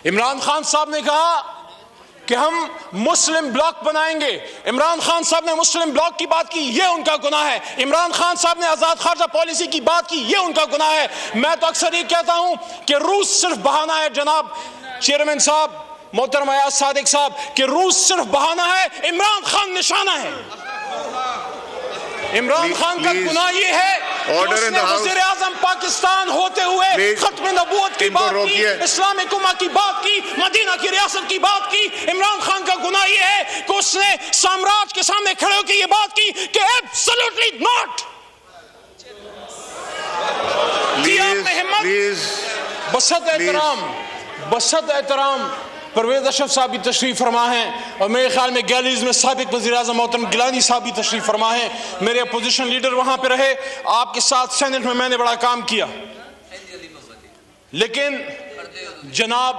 عمران خان صاحب نے کہا کہ ہم مسلم بلاک بنائیں گے. عمران خان صاحب نے مسلم بلاک کی بات کی, یہ ان کا گناہ ہے. عمران خان صاحب نے آزاد خارجہ پالیسی کی بات کی, یہ ان کا گناہ ہے. میں تو اکثر یہ کہتا ہوں کہ روس صرف بہانہ ہے. جناب چیئرمین صاحب, محترم ایاز صادق صاحب, کہ روس صرف بہانہ ہے, عمران خان نشانہ ہے. عمران خان کا گناہ یہ ہے کہ اس نے وزیر اعظم پاکستان ہوتے ہوئے ختم نبوت کی بات کی, اسلامک امہ کی بات کی, مدینہ کی ریاست کی بات کی. عمران خان کا گناہ یہ ہے کہ اس نے سامراج کے سامنے کھڑے ہو کے یہ بات کی کہ ایبسولوٹلی ناٹ. بسط احترام پرویز اشرف صاحب بھی تشریف فرما ہیں, اور میرے خیال میں گیلریز میں سابق وزیر اعظم محترم گیلانی صاحب بھی تشریف فرما ہیں. میرے اپوزیشن لیڈر وہاں پہ رہے, آپ کے ساتھ سینٹ میں نے بڑا کام کیا. لیکن جناب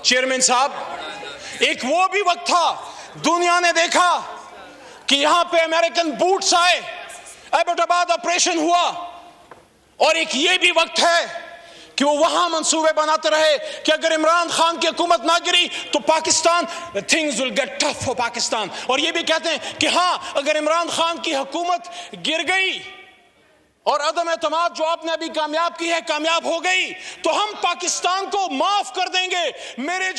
چیئرمین صاحب, ایک وہ بھی وقت تھا دنیا نے دیکھا کہ یہاں پہ امریکن بوٹس آئے, ایبٹ آباد آپریشن ہوا, اور ایک یہ بھی وقت ہے کہ وہ وہاں منصوبے بناتے رہے کہ اگر عمران خان کی حکومت نہ گری تو Pakistan things will get tough for Pakistan. اور یہ بھی کہتے ہیں کہ ہاں اگر عمران خان کی حکومت گر گئی اور عدم اعتماد جو آپ نے ابھی کامیاب کی ہے کامیاب ہو گئی تو ہم پاکستان کو معاف کر دیں گے. میرے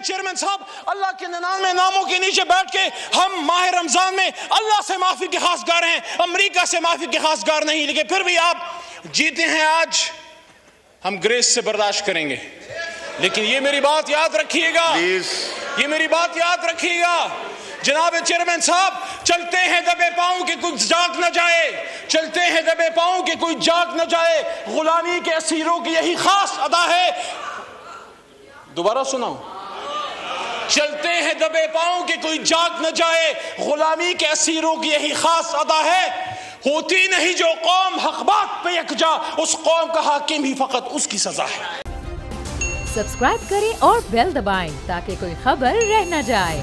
چیئرمین صاحب, اللہ کے 99 ناموں کے نیچے بیٹھ کے ہم ماہ رمضان میں اللہ سے معافی کے خواستگار ہیں, امریکہ سے معافی کے خواستگار نہیں. لیکن پھر بھی آپ جیتے ہیں آج, ہم گریس سے برداشت کریں گے. لیکن یہ میری بات یاد رکھیے گا, یہ میری بات یاد رکھیے گا جناب چیئرمین صاحب, چلتے ہیں دبے پاؤں کہ کوئی جاگ نہ جائے, چلتے ہیں دبے پاؤں کہ کوئی جاگ نہ جائے. غلامی کے اسیروں کی یہی خاص ادا ہے. دوبارہ سناؤں, چلتے ہیں دبے پاؤں کہ کوئی جاگ نہ جائے, غلامی کے اسیروں کی یہی خاص ادا ہے. ہوتی نہیں جو قوم حق بات پہ یکجا, اس قوم کا حاکم ہی فقط اس کی سزا ہے. سبسکرائب کریں اور بیل دبائیں تاکہ کوئی خبر رہ نہ جائے.